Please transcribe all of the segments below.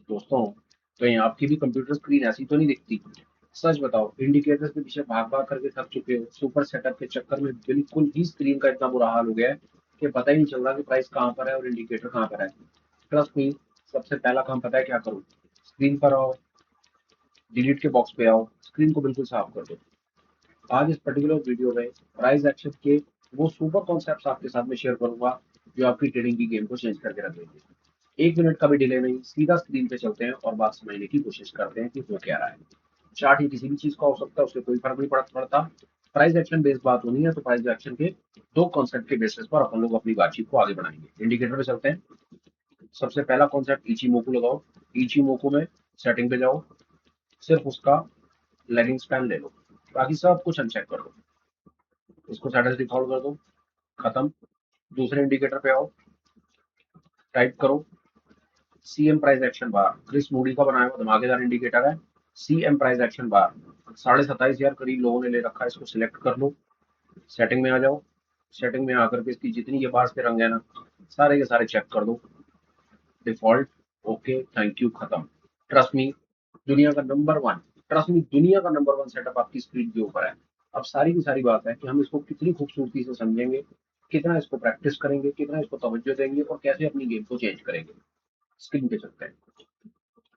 दोस्तों, कहीं आपकी भी कंप्यूटर स्क्रीन ऐसी तो नहीं दिखती? सच बताओ, इंडिकेटर्स के पीछे भाग भाग करके थक चुके हो? सुपर सेटअप के चक्कर में बिल्कुल ही स्क्रीन का इतना बुरा हाल हो गया है कि पता ही नहीं चल रहा कि प्राइस कहाँ पर है और इंडिकेटर कहाँ पर है। ट्रस्ट मी, सबसे पहला काम पता है क्या करो? स्क्रीन पर आओ, डिलीट के बॉक्स पे आओ, स्क्रीन को बिल्कुल साफ कर दो। आज इस पर्टिकुलर वीडियो में प्राइस एक्शन के वो सुपर कॉन्सेप्ट्स आपके साथ में शेयर करूंगा जो आपकी ट्रेडिंग की गेम को चेंज करके रख देंगे। 1 मिनट का भी डिले नहीं, सीधा स्क्रीन पे चलते हैं और बात समझने की कोशिश करते हैं कि हो क्या रहा है। चार्ट ही किसी भी चीज का हो सकता है, उससे कोई फर्क नहीं पड़ता। प्राइस एक्शन बेस्ड बात होनी है तो प्राइस एक्शन के दो कॉन्सेप्ट के बेसिस पर अपन लोग अपनी बातचीत को आगे बढ़ाएंगे। इंडिकेटर पे चलते हैं। सबसे पहला कॉन्सेप्ट इचीमोकू लगाओ। इचीमोकू में सेटिंग पे जाओ, सिर्फ उसका लेगिंग स्पैन ले लो, बाकी सब कुछ अनचेक कर दो। इसको सेटस डिफॉल्ट कर दो, खत्म। दूसरे इंडिकेटर पे आओ, टाइप करो सीएम प्राइस एक्शन बार। क्रिस मूडी का बनाया हुआ धमाकेदार इंडिकेटर है। सीएम प्राइस एक्शन बार 27,500 करीब लोगों ने ले रखा है, इसको सिलेक्ट कर लो। सेटिंग में आ जाओ। सेटिंग में आकर के इसकी जितनी ये बार्स के रंग है ना, सारे के सारे चेक कर दो। डिफॉल्ट, ओके, थैंक यू, खत्म। ट्रस्ट मी, दुनिया का नंबर वन ट्रस्ट मी, दुनिया का नंबर वन सेटअप आपकी स्क्रीन के ऊपर है। अब सारी की सारी बात है कि हम इसको कितनी खूबसूरती से समझेंगे, कितना इसको प्रैक्टिस करेंगे, कितना इसको तवज्जो देंगे और कैसे अपनी गेम को चेंज करेंगे। स्क्रीन पे चलते हैं।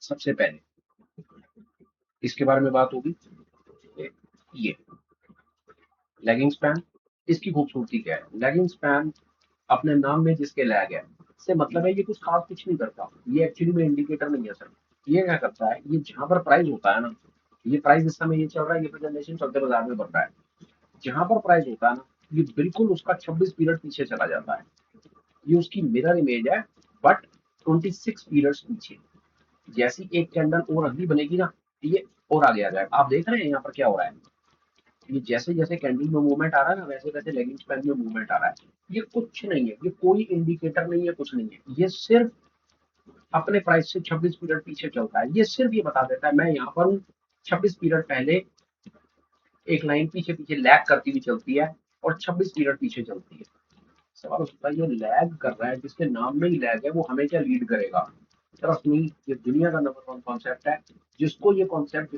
सबसे पहले इसके बारे में बात होगी। ये लेगिंग स्पैन, इसकी खूबसूरती क्या है? लेगिंग स्पैन अपने नाम में जिसके लैग है से मतलब है ये कुछ खास कुछ नहीं करता। ये एक्चुअली में इंडिकेटर नहीं है सर। ये क्या करता है, ये जहां पर प्राइस होता है ना, ये प्राइस इस समय ये चल रहा है, ये प्रेजेंटेशन चलते बाजार में बढ़ रहा है। जहां पर प्राइस होता है ना, ये बिल्कुल उसका 26 पीरियड पीछे चला जाता है। ये उसकी मिरर इमेज है, बट 26 पीरियड्स पीछे। जैसी एक कैंडल और अगली बनेगी ना, ये और आगे आ जाएगा। आप देख रहे हैं यहाँ पर क्या हो रहा है? ये जैसे जैसे कैंडल में मूवमेंट आ रहा है ना, वैसे वैसे लेगिंग स्पैन में मूवमेंट आ रहा है। ये कुछ नहीं है, ये कोई इंडिकेटर नहीं है, कुछ नहीं है। ये सिर्फ अपने प्राइस से 26 पीरियड पीछे चलता है। ये सिर्फ ये बता देता है मैं यहाँ पर हूँ। 26 पीरियड पहले एक लाइन पीछे पीछे लैग करती हुई चलती है और 26 पीरियड पीछे चलती है। सवाल उठता है, ये लैग कर रहा है, जिसके नाम में ही लैग है, वो हमें क्या लीड करेगा? ट्रस्ट मी, ये दुनिया का नंबर वन कॉन्सेप्ट है। जिसको ये कॉन्सेप्ट,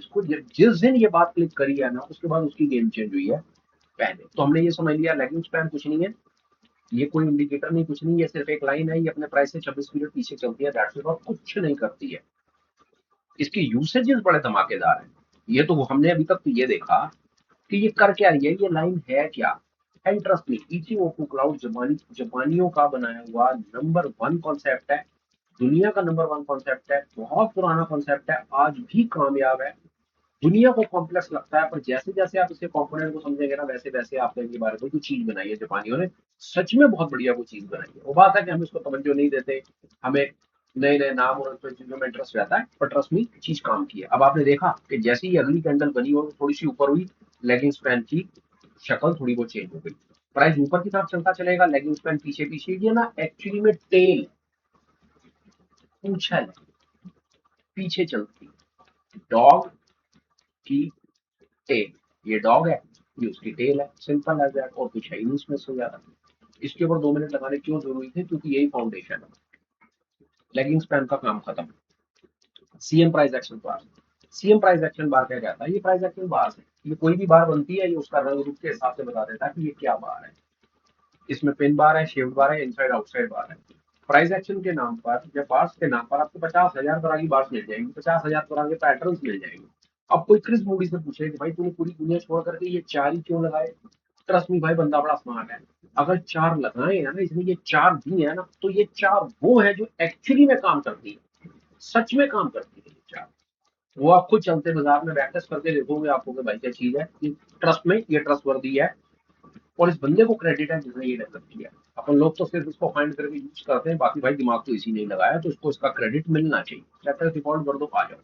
जिस दिन ये बात क्लिक करी है ना, उसके बाद उसकी गेम चेंज हुई है। पहले तो हमने ये समझ लिया लेगिंग स्पैन कुछ नहीं है, ये कोई इंडिकेटर नहीं, कुछ नहीं, ये सिर्फ एक लाइन है, ये अपने प्राइस से 26 पीरियड पीछे चलती है, दैट्स इट, और कुछ नहीं करती है। इसके यूसेजेस बड़े धमाकेदार हैं। ये तो हमने अभी तक तो ये देखा कि ये कर क्या रही है, ये लाइन है क्या। एंड ट्रस्ट मी, इचिओकू क्लाउड जापानियों का बनाया हुआ नंबर वन कॉन्सेप्ट है। दुनिया का नंबर वन कॉन्सेप्ट है, बहुत पुराना कॉन्सेप्ट है, आज भी कामयाब है। दुनिया को कॉम्प्लेक्स लगता है, पर जैसे जैसे आप इसके कंपोनेंट को समझेंगे ना, वैसे वैसे आप कहेंगे बारे में कोई चीज बनाई है जापानियों ने। सच में बहुत बढ़िया वो चीज बनाई है। वो बात है कि हम इसको तवज्जो नहीं देते, हमें नए नए नाम और उन चीजों में इंटरेस्ट रहता है, पर ट्रस्ट मी, चीज काम की है। अब आपने देखा कि जैसे ही अगली कैंडल बनी और थोड़ी सी ऊपर हुई, लेगिंग स्पैन की शक्ल थोड़ी बहुत चेंज हो गई। प्राइस ऊपर की तरफ चलता चलेगा, लेगिंग स्पैन पीछे पीछे। ये ना एक्चुअली में टेल, पूछल पीछे चलती डॉग की टेल। ये डॉग है, ये उसकी टेल है, सिंपल एज दैट, और कुछ है ही नहीं इसमें से ज्यादा। इसके ऊपर 2 मिनट लगाने क्यों जरूरी थे? क्योंकि यही फाउंडेशन है। लेगिंग स्पैन का काम खत्म। सीएम प्राइस एक्शन बार। सीएम प्राइस एक्शन बार क्या कहता है? ये प्राइस एक्शन बार है, ये कोई भी बार बनती है, ये उसका रंग रूप के हिसाब से बता देता है कि ये क्या बार है। इसमें पिन बार है, शेप्ड बार है, इनसाइड आउटसाइड बार है। प्राइस एक्शन के नाम पर या बार्स के नाम पर आपको 50,000 तरह की बार्स मिल जाएंगी, 50,000 तरह के पैटर्न मिल जाएंगे। अब कोई क्रिस मूडी से पूछे कि भाई तूने पूरी दुनिया छोड़ करके ये चार ही क्यों लगाए? ट्रस्ट मी भाई, बंदा बड़ा स्मार्ट है। अगर चार लगाए हैं ना, इसमें ये चार भी है ना, तो ये चार वो है जो एक्चुअली में काम करती है, सच में काम करती है ये चार। वो आप खुद चलते बाजार में बैकटेस्ट करके देखोगे, आपको कि भाई क्या चीज है ये। ट्रस्ट में ये ट्रस्ट वर्दी है, और इस बंदे को क्रेडिट है जिसने ये डेवलप किया। अपन लोग तो सिर्फ इसको फाइंड करके यूज करते हैं, बाकी भाई दिमाग तो इसी ने लगाया, तो इसको इसका क्रेडिट मिलना चाहिए। चैप्टर डिफॉल्ट कर दो, आ जाओ।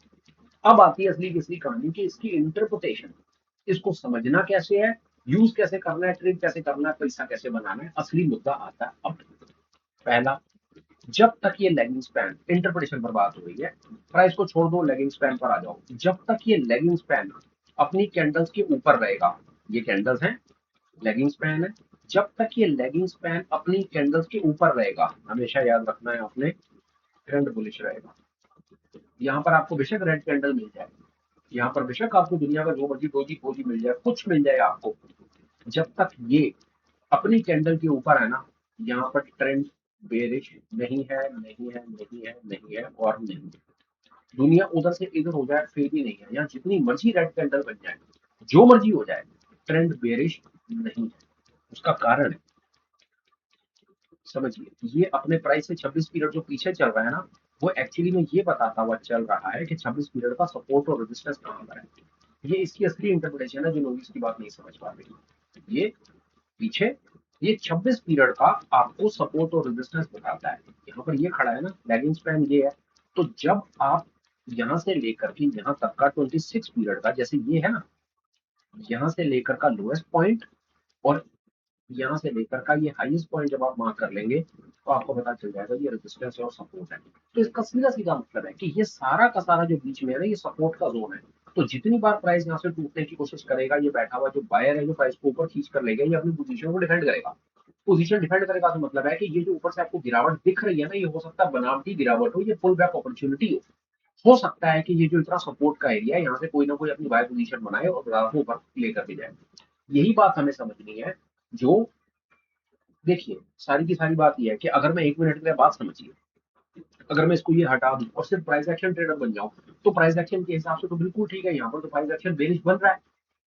अब आती है असली किसली कहानी की, इसकी इंटरप्रिटेशन। इसको समझना कैसे है, यूज कैसे करना है, ट्रेड कैसे करना है, पैसा कैसे बनाना है, असली मुद्दा आता है अब। पहला, जब तक ये लेगिंग स्पैन इंटरप्रिटेशन पर बात हो रही है, प्राइस को छोड़ दो, लेगिंग स्पैन पर आ जाओ। जब तक ये लेगिंग स्पैन अपनी कैंडल्स के ऊपर रहेगा, ये कैंडल्स हैं, लेगिंग स्पैन है, जब तक ये लेगिंग स्पैन अपनी कैंडल्स के ऊपर रहेगा, हमेशा याद रखना है आपने, ट्रेंड बुलिश रहेगा। यहाँ पर आपको बेशक रेड कैंडल मिल जाए, यहाँ पर बेशक आपको दुनिया का जो मर्जी डोजी फोजी मिल जाए, कुछ मिल जाए आपको, जब तक ये अपनी कैंडल के ऊपर है ना, यहाँ पर ट्रेंड बेरिश नहीं है, नहीं है, नहीं है, नहीं है और नहीं है। दुनिया उधर से इधर हो जाए फिर भी नहीं है, यहाँ जितनी मर्जी रेड कैंडल बन जाए, जो मर्जी हो जाए, ट्रेंड बेरिश नहीं है। उसका कारण है, समझिए, ये अपने प्राइस से 26 पीरियड जो पीछे चल रहा है ना, वो एक्चुअली में ये बताता हुआ चल रहा है कि 26 पीरियड का सपोर्ट और रेजिस्टेंस कहाँ पर है। ये इसकी असली इंटरप्रिटेशन है जो लोग इसकी बात नहीं समझ पा रहे। ये पीछे ये 26 पीरियड का आपको सपोर्ट और रेजिस्टेंस बताता है। यहाँ पर ये खड़ा है ना, लैगिंग स्पैन ये है। तो जब आप यहाँ से लेकर के यहाँ तक का 26 पीरियड का, जैसे ये है ना, यहाँ से लेकर का लोएस्ट पॉइंट और यहाँ से लेकर का ये हाईएस्ट पॉइंट जब आप मार्क कर लेंगे, तो आपको पता चल जाएगा ये रेजिस्टेंस और सपोर्ट है। तो इसका सीधा सीधा मतलब है कि ये सारा का सारा जो बीच में है ना, ये सपोर्ट का जोन है। तो जितनी बार प्राइस यहाँ से टूटने की कोशिश करेगा, ये बैठा हुआ जो बायर है, जो प्राइस को ऊपर खींच कर लेगा, ये अपनी पोजीशन को डिफेंड करेगा। पोजीशन डिफेंड करेगा तो मतलब है कि ये जो ऊपर से आपको गिरावट दिख रही है ना, ये हो सकता है बनावटी गिरावट हो, ये पुल बैक अपॉर्चुनिटी हो सकता है कि ये जो इतना सपोर्ट का एरिया है, यहाँ से कोई ना कोई अपनी बाय पोजीशन बनाए और बाजार को ऊपर लेकर के जाए। यही बात हमें समझनी है। जो देखिए, सारी की सारी बात ये है कि अगर मैं 1 मिनट के लिए बात समझिए, अगर मैं इसको ये हटा दूं और सिर्फ प्राइस एक्शन ट्रेडर बन जाऊं, तो प्राइस एक्शन के हिसाब से तो बिल्कुल ठीक है। यहाँ पर तो प्राइस एक्शन बेरिश बन रहा है,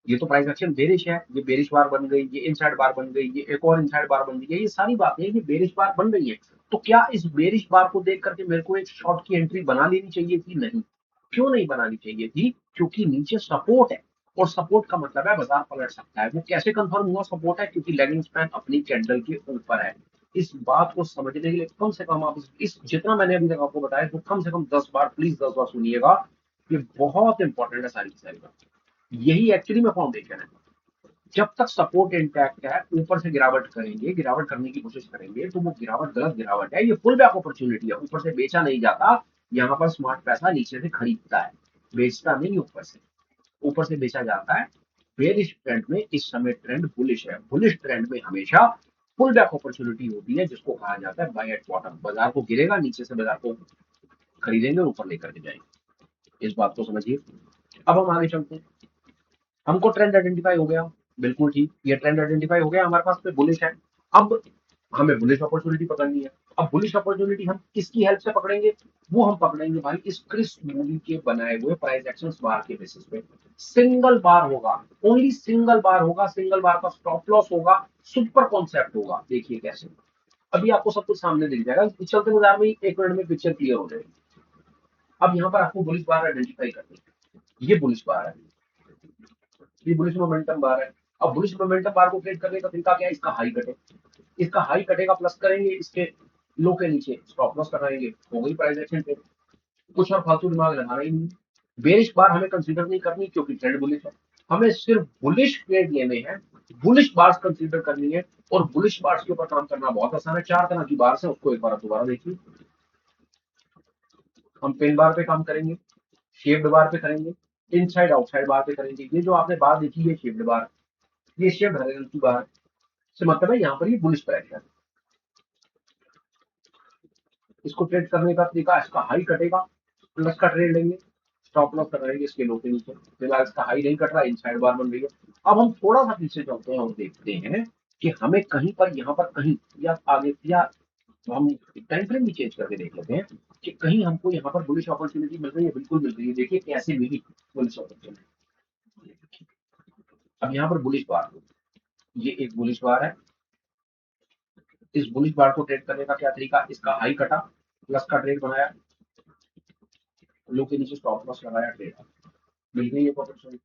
ये तो प्राइस एक्शन बेरिश है, ये बेरिश बार बन गई, ये इनसाइड बार बन गई, ये एक और इनसाइड बार बन गई है, ये सारी बातें ये बेरिश बार बन रही है। तो क्या इस बेरिश बार को देख करके मेरे को एक शॉर्ट की एंट्री बना लेनी चाहिए थी? नहीं। क्यों नहीं बनानी चाहिए थी? क्योंकि नीचे सपोर्ट है, और सपोर्ट का मतलब है बाजार पलट सकता है। वो कैसे कंफर्म हुआ सपोर्ट है? क्योंकि लेगिंग स्पैन अपनी कैंडल के ऊपर है। इस बात को समझने के लिए कम से कम आप इस जितना मैंने अभी तक आपको बताया, तो कम से कम 10 बार, प्लीज 10 बार सुनिएगा। ये बहुत इंपॉर्टेंट है सारी की सारी बात। यही एक्चुअली में फाउंडेशन है। जब तक सपोर्ट इंटैक्ट है, ऊपर से गिरावट करेंगे, गिरावट करने की कोशिश करेंगे, तो वो गिरावट गलत गिरावट है, ये फुल बैक अपॉर्चुनिटी है। ऊपर से बेचा नहीं जाता, यहाँ पर स्मार्ट पैसा नीचे से खरीदता है, बेचता नहीं ऊपर से। ऊपर से बेचा जाता है। बेरिश ट्रेंड में इस समय ट्रेंड बुलिश है। बुलिश ट्रेंड में हमेशा फुल बैक अपॉर्चुनिटी होती है, जिसको कहा जाता है बाय एट बॉटम। बाजार को गिरेगा, नीचे से बाजार को खरीदेंगे और ऊपर लेकर के जाएंगे। इस बात को समझिए। अब हम आगे चलते हैं। हमको ट्रेंड आइडेंटिफाई हो गया, बिल्कुल ठीक, ये ट्रेंड आइडेंटिफाई हो गया हमारे पास पे बुलिश है। अब हमें बुलिश अपॉर्चुनिटी पकड़नी है। अब बुलिश अपॉर्चुनिटी हम किसकी हेल्प से पकड़ेंगे? वो हम पकड़ेंगे भाई इस क्रिस मूवी के बनाए हुए प्राइस एक्शन बार के बेसिस पे। सिंगल बार होगा, ओनली सिंगल बार होगा, सिंगल बार का स्टॉप लॉस होगा, सुपर कॉन्सेप्ट होगा। देखिए कैसे, अभी आपको सब कुछ सामने दिख जाएगा। चलते बाजार में 1 मिनट में पिक्चर क्लियर हो जाएगी। अब यहाँ पर आपको बुलिश बार आइडेंटिफाई करनी है। ये बुलिश बार है, ये बुलिश मोमेंटम बार है। अब बुलिश मोमेंटम बार को ट्रेड करने का तरीका क्या है? इसका हाई कटे, इसका हाई कटेगा, प्लस करेंगे, इसके लो के नीचे स्टॉप लॉस कराएंगे, हो गई प्राइस एक्शन ट्रेड। कुछ और फालतू दिमाग लगाना ही नहीं। बेरिश बार हमें कंसीडर नहीं करनी, क्योंकि ट्रेंड बुलिश है। हमें सिर्फ बुलिश ट्रेड लेने हैं, बुलिश बार्स कंसीडर करनी है। और बुलिश बार्स के ऊपर काम करना बहुत आसान है। 4 तरह की बार्स है, उसको एक बार दोबारा देखिए। हम पिन बार पे काम करेंगे, शेप्ड बार पे करेंगे, इनसाइड आउटसाइड बार पे करेंगे। ये जो आपने बार देखी है शेप्ड बार, ये शेप्ड हरे रंग की बार से मतलब है यहाँ पर ये बुलिश प्रेशर। इसको ट्रेड करने का तरीका, इसका हाई कटेगा, प्लस का ट्रेड लेंगे, स्टॉप लॉस कराएंगे इसके लो के नीचे। फिलहाल इसका हाई नहीं कट रहा, इनसाइड बार बन रही है। अब हम थोड़ा सा पीछे चलते हैं और देखते हैं कि हमें कहीं पर यहाँ पर कहीं या आगे या तो हम टाइम फ्रेम भी चेंज करके देख लेते हैं कि कहीं हमको यहाँ पर बुलिश अपॉर्चुनिटी मिल रही है। बिल्कुल मिल रही है, देखिए कैसे मिली बुलिश अपॉर्चुनिटी। अब यहाँ पर बुलिश बार, ये एक बुलिश बार है। इस बुलिश बार को ट्रेड करने का क्या तरीका? इसका हाई कटा, प्लस का ट्रेड बनाया, लो के नीचे स्टॉप लॉस लगाया, ट्रेड मिल गई एक अपॉर्चुनिटी।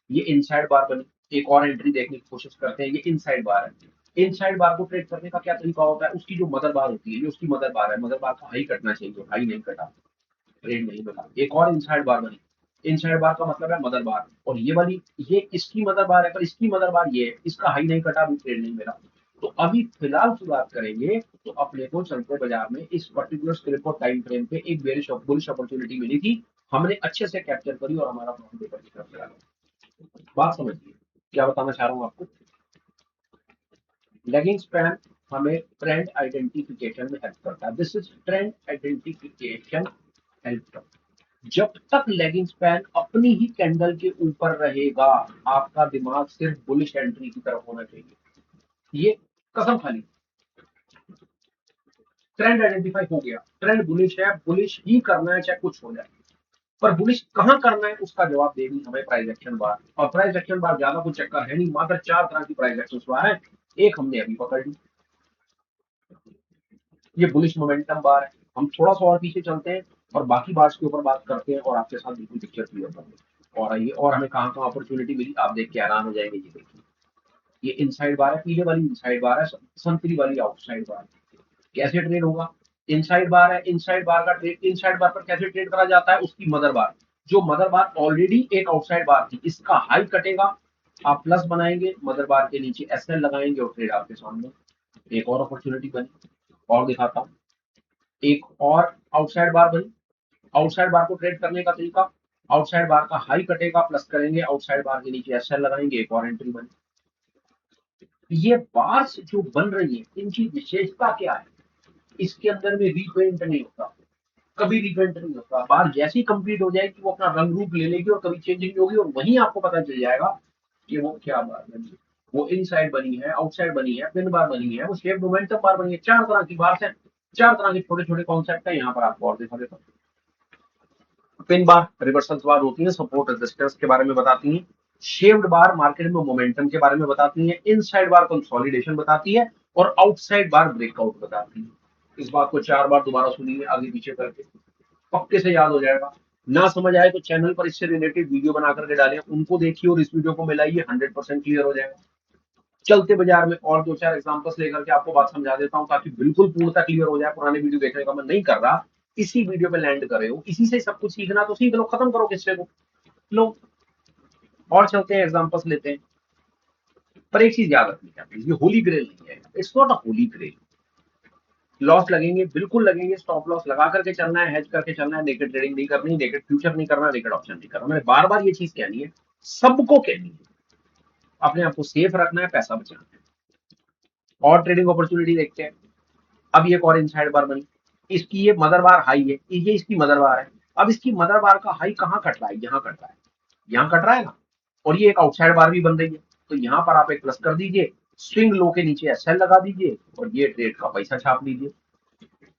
ये इनसाइड बार बनी, एक और एंट्री देखने की कोशिश करते हैं। ये इनसाइड बार है। इनसाइड बार को ट्रेड करने का क्या तरीका होता है? उसकी जो मदर बार होती है, ये उसकी मदर बार है, मदर बार का हाई कटना चाहिए, हाई नहीं कटा, ट्रेड नहीं बना। एक और इनसाइड बार बनी, इनसाइड बार का मतलब है मदर बार, और ये वाली ये इसकी मदर बार है, पर इसकी मदर बार ये है, इसका हाई नहीं कटा, अभी ट्रेड नहीं मिला। तो अभी फिलहाल की बात करेंगे, तो अपने को चलते बाजार में इस पर्टिकुलर स्क्रिप्ट और टाइम फ्रेम पे एक बेरिश बुलिश अपॉर्चुनिटी मिली थी। हमने अच्छे से कैप्चर करी और हमारा प्रॉफिट ऊपर की तरफ चला गया। बात समझिए क्या बताना चाह रहा हूँ आपको। लेगिंग स्पैन हमें ट्रेंड आइडेंटिफिकेशन में हेल्प करता है। This is trend identification help. जब तक लेगिंग स्पैन अपनी ही कैंडल के ऊपर रहेगा, आपका दिमाग सिर्फ बुलिश एंट्री की तरफ होना चाहिए। ये कसम खाली। ट्रेंड आइडेंटिफाई हो गया, ट्रेंड बुलिश है, बुलिश ही करना है चाहे कुछ हो जाए। पर बुलिश कहां करना है उसका जवाब देगी हमें प्राइस एक्शन बार। और प्राइस एक्शन बार ज्यादा कुछ चक्कर है नहीं, मात्र 4 तरह की प्राइस एक्शन बार है। एक हमने अभी पकड़ ली, ये बुलिश मोमेंटम बार है। हम थोड़ा सा और पीछे चलते हैं और बाकी बार्स के ऊपर बात करते हैं और आपके साथ बिल्कुल पिक्चर क्लियर करते हैं। और आइए, और हमें कहाँ कहाँ अपॉर्चुनिटी मिली आप देख के हैरान हो जाएंगे। ये देखिए, ये इनसाइड बार है, पीले वाली इनसाइड बार है, संतरी वाली आउटसाइड बार। कैसे ट्रेड होगा? इनसाइड बार है, इनसाइड बार का ट्रेड, इनसाइड बार पर कैसे ट्रेड करा जाता है? उसकी मदर बार, जो मदर बार ऑलरेडी एक आउटसाइड बार थी, इसका हाई कटेगा, आप प्लस बनाएंगे, मदर बार के नीचे एसएल लगाएंगे और ट्रेड आपके सामने। एक और अपॉर्चुनिटी बनी, और दिखाता हूँ। एक और आउटसाइड बार बनी। आउटसाइड बार को ट्रेड करने का तरीका, आउटसाइड बार का हाई कटेगा, प्लस करेंगे, आउटसाइड बार के नीचे एसएल लगाएंगे, एक और एंट्री बनी। ये बार्स जो बन रही है, इनकी विशेषता क्या है? इसके अंदर में रीपेंट नहीं होता, कभी रिपेंट नहीं होता। बार जैसी कंप्लीट हो जाएगी वो अपना रंग रूप ले लेगी और कभी चेंजिंग नहीं होगी, और वहीं आपको पता चल जाएगा कि वो क्या बार बनी है। वो इनसाइड बनी है, आउटसाइड बनी है, पिन बार बनी है, वो शेप मोमेंटम बार बनी है। 4 तरह की बार है, 4 तरह के छोटे छोटे कॉन्सेप्ट है यहाँ पर आपको और दिखा देता हूँ। पिन बार रिवर्सल बार होती है, सपोर्ट रेजिस्टेंस के बारे में बताती है। शेप्ड बार मार्केट में मोमेंटम के बारे में बताती है। इनसाइड बार कंसोलिडेशन बताती है, और आउटसाइड बार ब्रेकआउट बताती है। इस बात को 4 बार दोबारा सुनिए आगे पीछे करके, पक्के से याद हो जाएगा। ना समझ आए तो चैनल पर इससे रिलेटेड वीडियो बना करके डालें, उनको देखिए और इस वीडियो को मिलाइए, 100% क्लियर हो जाएगा। चलते बाजार में और 2-4 एग्जांपल्स लेकर के आपको बात समझा देता हूँ, ताकि बिल्कुल पूर्णतः क्लियर हो जाए। पुराने वीडियो देखने का मन नहीं कर रहा, इसी वीडियो पे लैंड करे हो, इसी से सब कुछ सीखना तो सीख लो, खत्म करो किस्से को। लो, और चलते हैं, एग्जांपल्स लेते हैं। पर एक चीज याद रखनी है, ये होली ग्रेल नहीं है, it's not a holy grail. Loss लगेंगे, बिल्कुल लगेंगे, स्टॉप लॉस लगा करके चलना है, हेज करके चलना है, नेकेड ट्रेडिंग नहीं करनी, नेकेड फ्यूचर नहीं करना, नेकेड ऑप्शन नहीं करना। मैंने बार बार ये चीज कहनी है, सबको कहनी है। अपने आप को सेफ रखना है, पैसा बचाना है। और ट्रेडिंग अपॉर्चुनिटी देखते हैं। अब ये एक और इनसाइड बार बनी, इसकी ये मदर बार हाई है, ये इसकी मदर बार है। अब इसकी मदर बार का हाई कहाँ कट रहा है? यहाँ कट रहा है, यहाँ कट रहा है ना। और ये एक आउटसाइड बार भी बन रही है, तो यहाँ पर आप एक प्लस कर दीजिए, स्विंग लो के नीचे एसएल लगा दीजिए और ये ट्रेड का पैसा छाप लीजिए।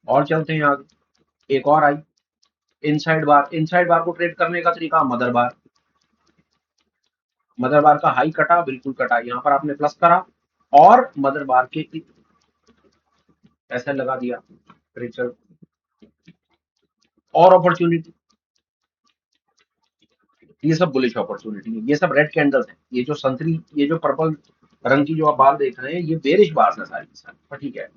और चलते हैं आगे। एक और आई इनसाइड बार, इनसाइड बार को ट्रेड करने का तरीका, मदर बार, मदर बार का हाई कटा, बिल्कुल कटा, यहाँ पर आपने प्लस करा और मदर बार के एसएल लगा दिया, ट्रेड चल। और अपॉर्चुनिटी, ये सब बुलिश अपॉर्चुनिटी है, ये सब रेड कैंडल्स हैं। ये जो संतरी, ये जो पर्पल रंग की जो आप बार देख रहे हैं, ये बेरिश बार है सारी की सारी। पर ठीक है,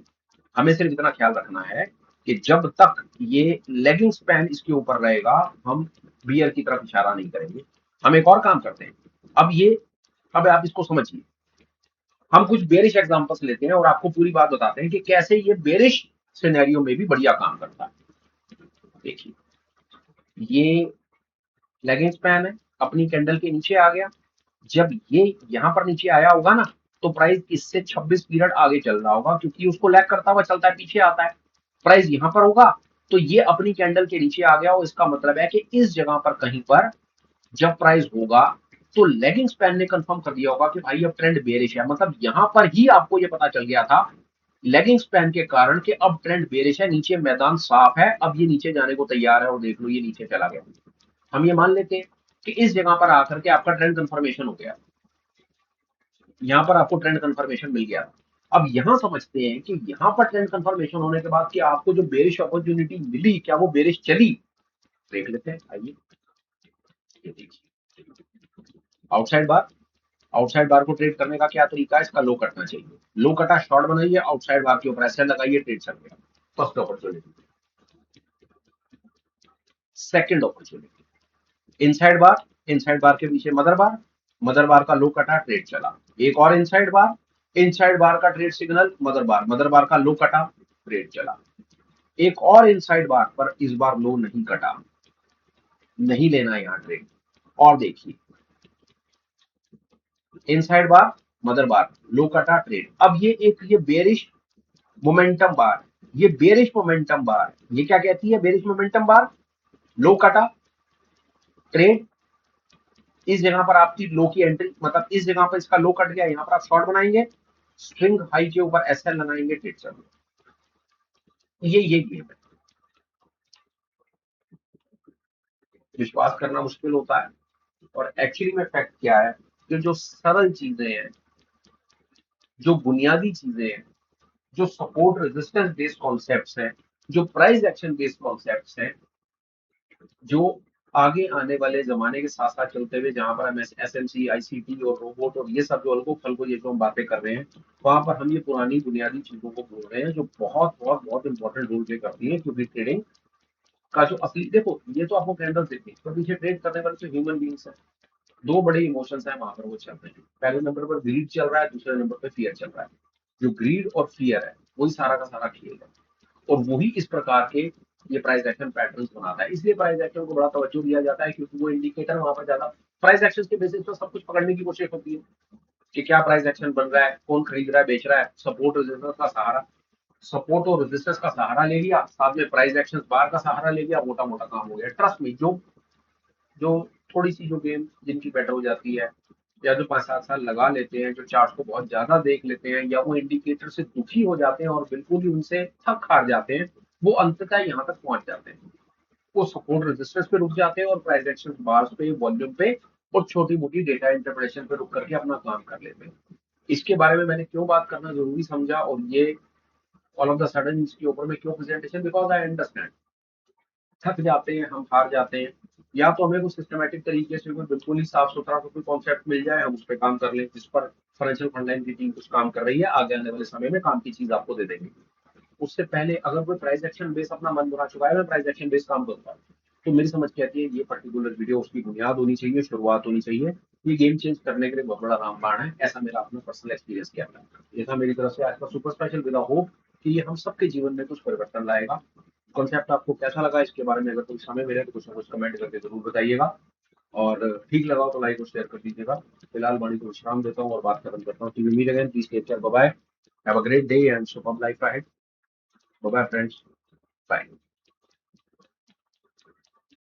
हमें सिर्फ इतना ख्याल रखना है कि जब तक ये लेगिंग स्पैन इसके ऊपर रहेगा, हम बियर की तरफ इशारा नहीं करेंगे। हम एक और काम करते हैं। अब ये, अब आप इसको समझिए, हम कुछ बेरिश एग्जांपल्स लेते हैं और आपको पूरी बात बताते हैं कि कैसे ये बेरिश सिनेरियो में भी बढ़िया काम करता है। देखिए, ये लेगिंग स्पैन है, अपनी कैंडल के नीचे आ गया। जब ये यहाँ पर नीचे आया होगा ना, तो प्राइस इससे 26 पीरियड आगे चल रहा होगा, क्योंकि उसको लैग करता हुआ चलता है, पीछे आता है। प्राइस यहाँ पर होगा, तो ये अपनी कैंडल के नीचे आ गया हो, इसका मतलब है कि इस जगह पर कहीं पर जब प्राइस होगा, तो लेगिंग स्पैन ने कंफर्म कर दिया होगा कि भाई अब ट्रेंड बेरिश है। मतलब यहाँ पर ही आपको ये पता चल गया था लेगिंग स्पैन के कारण कि अब ट्रेंड बेरिश है, नीचे मैदान साफ है, अब ये नीचे जाने को तैयार है। और देख लो, ये नीचे चला गया। हम ये मान लेते हैं कि इस जगह पर आकर के आपका ट्रेंड कंफर्मेशन हो गया, यहाँ पर आपको ट्रेंड कंफर्मेशन मिल गया। अब यहाँ समझते हैं कि यहाँ पर ट्रेंड कंफर्मेशन होने के बाद कि आपको जो बेरिश अपॉर्चुनिटी मिली, क्या वो बेरिश चली? देख लेते हैं, आइए। ये देखिए, आउटसाइड बार, आउटसाइड बार को ट्रेड करने का क्या तरीका है? इसका लो कटना चाहिए, लो कटा, शॉर्ट बनाइए, आउटसाइड बार के ऊपर ऐसे लगाइए, ट्रेड चल गया। First opportunity. Second opportunity, inside bar, inside bar के पीछे मदर बार, मदर बार का लो कटा, ट्रेड चला। एक और इनसाइड बार, इनसाइड बार का ट्रेड सिग्नल, मदर बार, मदर बार का लो कटा, ट्रेड चला। एक और इनसाइड बार पर इस बार लो नहीं कटा, नहीं लेना यहाँ ट्रेड। और देखिए, इनसाइड बार, मदर बार, लो कटा, ट्रेड। अब ये एक, ये बेरिश मोमेंटम बार, ये बेरिश मोमेंटम बार, ये क्या कहती है? बेरिश मोमेंटम बार, लो कटा, ट्रेड इस जगह पर आपकी लो की एंट्री, मतलब इस जगह पर इसका लो कट गया, यहाँ पर आप शॉर्ट बनाएंगे, स्ट्रिंग हाई के ऊपर एसएल लगाएंगे, ट्रेड चलो। ये गेम है। विश्वास करना मुश्किल होता है, और एक्चुअली में फैक्ट क्या है कि जो सरल चीजें हैं, जो बुनियादी चीजें हैं, जो सपोर्ट रेजिस्टेंस बेस्ड कॉन्सेप्ट्स हैं, जो प्राइस एक्शन बेस्ड कॉन्सेप्ट्स हैं, जो आगे आने वाले जमाने के साथ साथ चलते हुए, जहां पर हम एसएमसी, आईसीटी और रोबोट और ये सब जो अल्गो फल्गो ये जो हम बातें कर रहे हैं, वहां पर हम ये पुरानी बुनियादी चीजों को भूल रहे हैं, जो बहुत बहुत बहुत इंपॉर्टेंट रोल प्ले करती है। क्योंकि ट्रेडिंग का जो असली, देखो ये तो आपको कैंडल्स देखते हैं, पर पीछे ट्रेड करने वाले तो ह्यूमन बींग्स है। दो बड़े इमोशंस हैं वहां पर, वो चल रहे हैं। पहले नंबर पर ग्रीड चल रहा है, दूसरे नंबर पर फियर चल रहा है। जो ग्रीड और फियर है, वही सारा का सारा खेल है, और वही इस प्रकार के ये प्राइस एक्शन पैटर्न्स बनाता है। इसलिए प्राइस एक्शन को बड़ा तवज्जो दिया जाता है, क्योंकि वो इंडिकेटर वहां पर ज्यादा, प्राइस एक्शन के बेसिस पर सब कुछ पकड़ने की कोशिश होती है कि क्या प्राइस एक्शन बन रहा है, कौन खरीद रहा है, बेच रहा है, सपोर्ट रेजिस्टेंस का सहारा, सपोर्ट और रेजिस्टेंस का सहारा ले लिया, साथ में प्राइस एक्शन बार का सहारा ले लिया, मोटा मोटा काम हो गया। ट्रस्ट में, जो थोड़ी सी जो गेम जिनकी बेटर हो जाती है, या जो 5-7 साल लगा लेते हैं, जो चार्ट को बहुत ज्यादा देख लेते हैं, या वो इंडिकेटर से दुखी हो जाते हैं और बिल्कुल ही उनसे थक हार जाते हैं, वो अंततः यहाँ तक पहुंच जाते हैं। वो सपोर्ट रेजिस्टेंस पे रुक जाते हैं और प्राइस एक्शन बार्स पे, वॉल्यूम पे और छोटी मोटी डेटा इंटरप्रिटेशन पे रुक करके अपना काम कर लेते हैं। इसके बारे में मैंने क्यों बात करना जरूरी समझा, और ये ऑल ऑफ द सडन इसके ऊपर में क्यों प्रेजेंटेशन, बिकॉज आई अंडरस्टैंड थक जाते हैं, हम हार जाते हैं, या तो हमें कुछ सिस्टमेटिक तरीके से कोई बिल्कुल ही साफ सुथरा कोई कॉन्सेप्ट मिल जाए, हम उस पर काम कर लें, जिस पर फाइनेंशियल फ्रंटलाइन की टीम कुछ काम कर रही है, आगे आने वाले समय में काम की चीज आपको दे देंगे। उससे पहले अगर कोई प्राइस एक्शन बेस अपना मन बना चुका है, मैं प्राइस एक्शन बेस काम करूंगा, तो मेरी समझ के आती है ये पर्टिकुलर वीडियो उसकी बुनियाद होनी चाहिए, शुरुआत होनी चाहिए। ये गेम चेंज करने के लिए बहुत बड़ा रामबाण है, ऐसा मेरा अपना पर्सनल एक्सपीरियंस किया था। ये था मेरी तरफ से आज का सुपर स्पेशल, विद होप कि ये हम सबके जीवन में कुछ परिवर्तन लाएगा। कॉन्सेप्ट आपको कैसा लगा, इसके बारे में अगर कोई समय मिले तो कुछ ना कुछ कमेंट करके जरूर बताइएगा, और ठीक लगा तो लाइक और शेयर कर दीजिएगा। फिलहाल वाणी को विश्राम देता हूँ और बात खत्म करता हूँ। Meet again, please take care, bye bye, have a great day and super life ahead. Bye bye friends, bye.